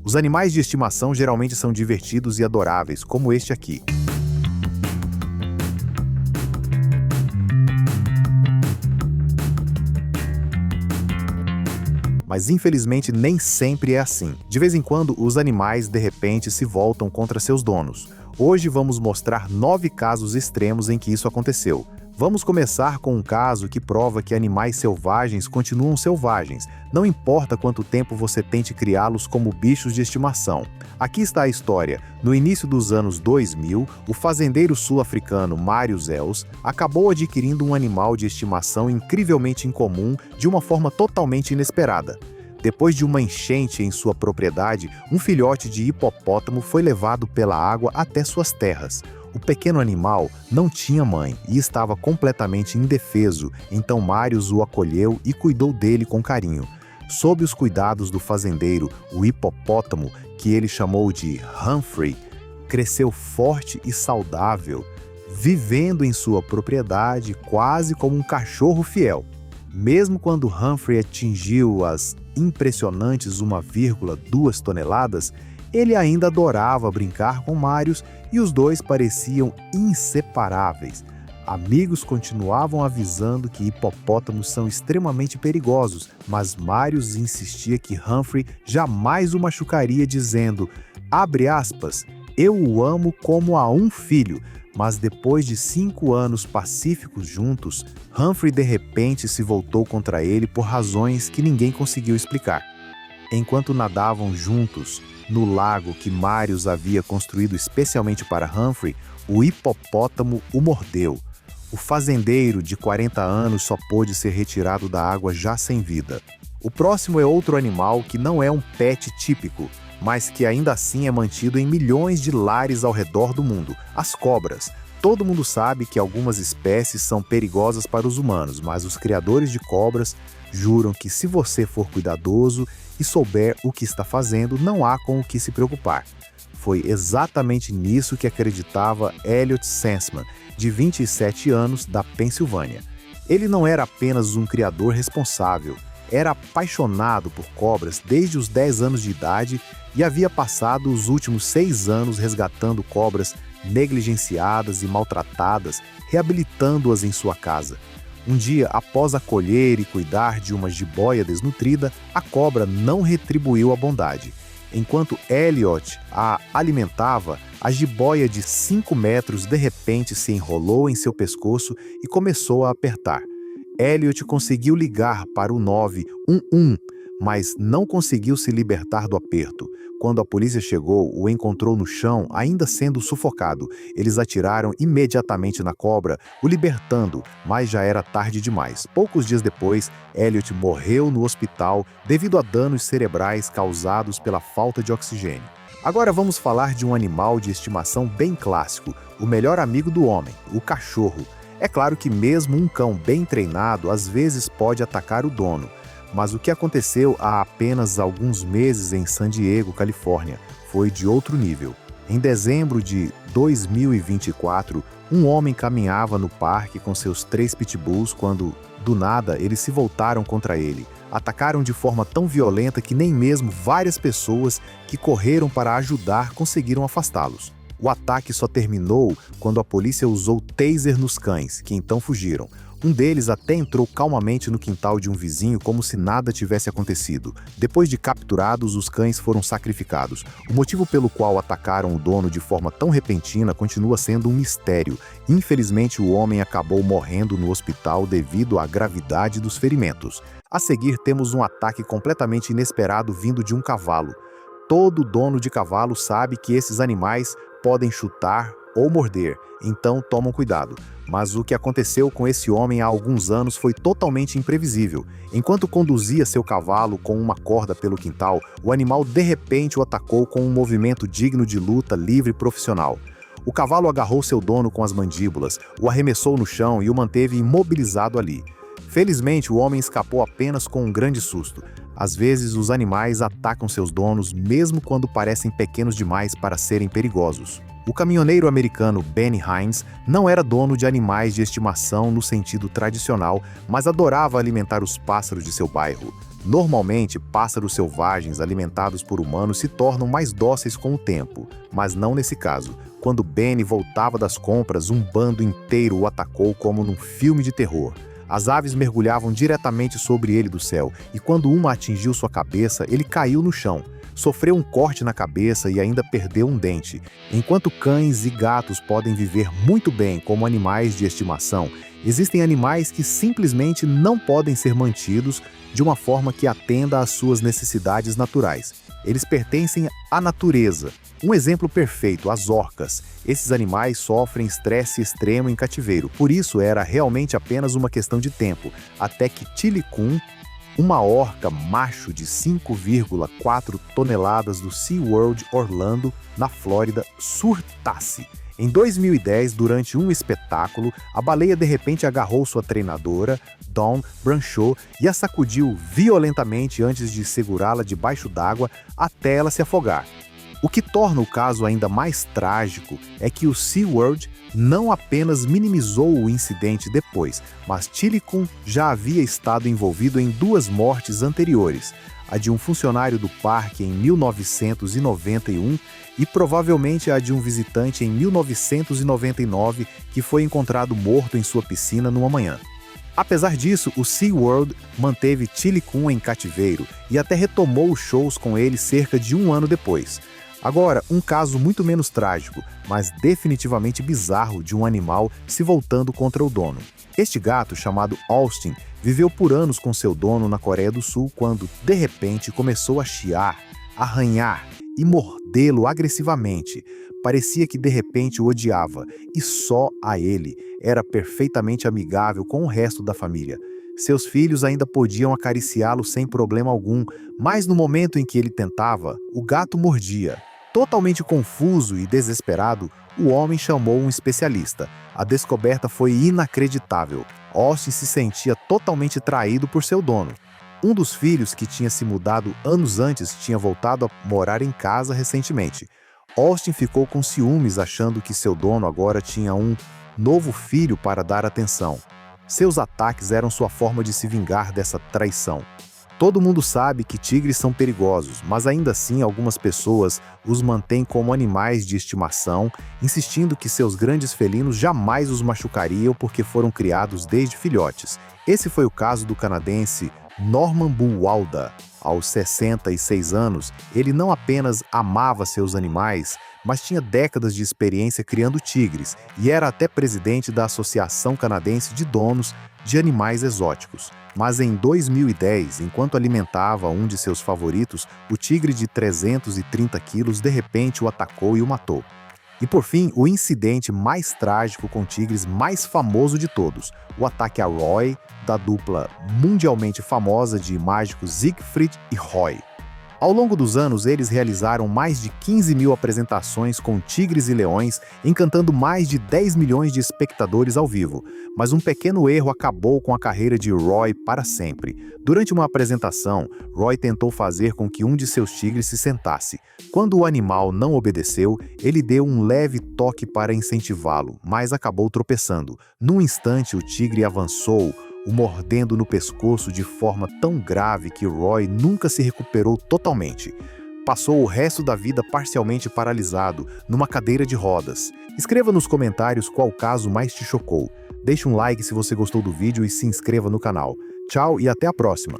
Os animais de estimação geralmente são divertidos e adoráveis, como este aqui. Mas infelizmente nem sempre é assim. De vez em quando, os animais de repente se voltam contra seus donos. Hoje vamos mostrar 9 casos extremos em que isso aconteceu. Vamos começar com um caso que prova que animais selvagens continuam selvagens, não importa quanto tempo você tente criá-los como bichos de estimação. Aqui está a história. No início dos anos 2000, o fazendeiro sul-africano Marius Els acabou adquirindo um animal de estimação incrivelmente incomum de uma forma totalmente inesperada. Depois de uma enchente em sua propriedade, um filhote de hipopótamo foi levado pela água até suas terras. O pequeno animal não tinha mãe e estava completamente indefeso, então Marius o acolheu e cuidou dele com carinho. Sob os cuidados do fazendeiro, o hipopótamo, que ele chamou de Humphrey, cresceu forte e saudável, vivendo em sua propriedade quase como um cachorro fiel. Mesmo quando Humphrey atingiu as impressionantes 1,2 toneladas, ele ainda adorava brincar com Marius e os dois pareciam inseparáveis. Amigos continuavam avisando que hipopótamos são extremamente perigosos, mas Marius insistia que Humphrey jamais o machucaria, dizendo, abre aspas, eu o amo como a um filho. Mas depois de 5 anos pacíficos juntos, Humphrey de repente se voltou contra ele por razões que ninguém conseguiu explicar. Enquanto nadavam juntos no lago que Marius havia construído especialmente para Humphrey, o hipopótamo o mordeu. O fazendeiro, de 40 anos, só pôde ser retirado da água já sem vida. O próximo é outro animal que não é um pet típico, mas que ainda assim é mantido em milhões de lares ao redor do mundo, as cobras. Todo mundo sabe que algumas espécies são perigosas para os humanos, mas os criadores de cobras juram que se você for cuidadoso e souber o que está fazendo, não há com o que se preocupar. Foi exatamente nisso que acreditava Elliot Sensman, de 27 anos, da Pensilvânia. Ele não era apenas um criador responsável, era apaixonado por cobras desde os 10 anos de idade e havia passado os últimos 6 anos resgatando cobras negligenciadas e maltratadas, reabilitando-as em sua casa. Um dia, após acolher e cuidar de uma jiboia desnutrida, a cobra não retribuiu a bondade. Enquanto Elliot a alimentava, a jiboia de 5 metros de repente se enrolou em seu pescoço e começou a apertar. Elliot conseguiu ligar para o 911, mas não conseguiu se libertar do aperto. Quando a polícia chegou, o encontrou no chão, ainda sendo sufocado. Eles atiraram imediatamente na cobra, o libertando, mas já era tarde demais. Poucos dias depois, Elliot morreu no hospital devido a danos cerebrais causados pela falta de oxigênio. Agora vamos falar de um animal de estimação bem clássico, o melhor amigo do homem, o cachorro. É claro que mesmo um cão bem treinado às vezes pode atacar o dono. Mas o que aconteceu há apenas alguns meses em San Diego, Califórnia, foi de outro nível. Em dezembro de 2024, um homem caminhava no parque com seus 3 pitbulls quando, do nada, eles se voltaram contra ele. Atacaram de forma tão violenta que nem mesmo várias pessoas que correram para ajudar conseguiram afastá-los. O ataque só terminou quando a polícia usou taser nos cães, que então fugiram. Um deles até entrou calmamente no quintal de um vizinho como se nada tivesse acontecido. Depois de capturados, os cães foram sacrificados. O motivo pelo qual atacaram o dono de forma tão repentina continua sendo um mistério. Infelizmente, o homem acabou morrendo no hospital devido à gravidade dos ferimentos. A seguir, temos um ataque completamente inesperado vindo de um cavalo. Todo dono de cavalo sabe que esses animais podem chutar ou morder, então tomam cuidado. Mas o que aconteceu com esse homem há alguns anos foi totalmente imprevisível. Enquanto conduzia seu cavalo com uma corda pelo quintal, o animal de repente o atacou com um movimento digno de luta livre profissional. O cavalo agarrou seu dono com as mandíbulas, o arremessou no chão e o manteve imobilizado ali. Felizmente, o homem escapou apenas com um grande susto. Às vezes, os animais atacam seus donos mesmo quando parecem pequenos demais para serem perigosos. O caminhoneiro americano Benny Hines não era dono de animais de estimação no sentido tradicional, mas adorava alimentar os pássaros de seu bairro. Normalmente, pássaros selvagens alimentados por humanos se tornam mais dóceis com o tempo, mas não nesse caso. Quando Benny voltava das compras, um bando inteiro o atacou como num filme de terror. As aves mergulhavam diretamente sobre ele do céu, e quando uma atingiu sua cabeça, ele caiu no chão. Sofreu um corte na cabeça e ainda perdeu um dente. Enquanto cães e gatos podem viver muito bem como animais de estimação, existem animais que simplesmente não podem ser mantidos de uma forma que atenda às suas necessidades naturais. Eles pertencem à natureza. Um exemplo perfeito, as orcas. Esses animais sofrem estresse extremo em cativeiro, por isso era realmente apenas uma questão de tempo, até que Tilikum, uma orca macho de 5,4 toneladas do SeaWorld Orlando, na Flórida, surtasse. Em 2010, durante um espetáculo, a baleia de repente agarrou sua treinadora, Dawn Brancheau, e a sacudiu violentamente antes de segurá-la debaixo d'água até ela se afogar. O que torna o caso ainda mais trágico é que o SeaWorld não apenas minimizou o incidente depois, mas Tilikum já havia estado envolvido em 2 mortes anteriores, a de um funcionário do parque em 1991 e provavelmente a de um visitante em 1999 que foi encontrado morto em sua piscina numa manhã. Apesar disso, o SeaWorld manteve Tilikum em cativeiro e até retomou os shows com ele cerca de um ano depois. Agora, um caso muito menos trágico, mas definitivamente bizarro de um animal se voltando contra o dono. Este gato, chamado Austin, viveu por anos com seu dono na Coreia do Sul quando, de repente, começou a chiar, arranhar e mordê-lo agressivamente. Parecia que de repente o odiava, e só a ele era perfeitamente amigável com o resto da família. Seus filhos ainda podiam acariciá-lo sem problema algum, mas no momento em que ele tentava, o gato mordia. Totalmente confuso e desesperado, o homem chamou um especialista. A descoberta foi inacreditável. Austin se sentia totalmente traído por seu dono. Um dos filhos, que tinha se mudado anos antes, tinha voltado a morar em casa recentemente. Austin ficou com ciúmes, achando que seu dono agora tinha um novo filho para dar atenção. Seus ataques eram sua forma de se vingar dessa traição. Todo mundo sabe que tigres são perigosos, mas ainda assim algumas pessoas os mantêm como animais de estimação, insistindo que seus grandes felinos jamais os machucariam porque foram criados desde filhotes. Esse foi o caso do canadense Norman Buwalda. Aos 66 anos, ele não apenas amava seus animais, mas tinha décadas de experiência criando tigres e era até presidente da Associação Canadense de Donos de Animais Exóticos. Mas em 2010, enquanto alimentava um de seus favoritos, o tigre de 330 quilos de repente o atacou e o matou. E por fim, o incidente mais trágico com tigres mais famoso de todos, o ataque a Roy, da dupla mundialmente famosa de mágicos Siegfried e Roy. Ao longo dos anos, eles realizaram mais de 15 mil apresentações com tigres e leões, encantando mais de 10 milhões de espectadores ao vivo. Mas um pequeno erro acabou com a carreira de Roy para sempre. Durante uma apresentação, Roy tentou fazer com que um de seus tigres se sentasse. Quando o animal não obedeceu, ele deu um leve toque para incentivá-lo, mas acabou tropeçando. Num instante, o tigre avançou, o mordendo no pescoço de forma tão grave que Roy nunca se recuperou totalmente. Passou o resto da vida parcialmente paralisado, numa cadeira de rodas. Escreva nos comentários qual caso mais te chocou. Deixe um like se você gostou do vídeo e se inscreva no canal. Tchau e até a próxima!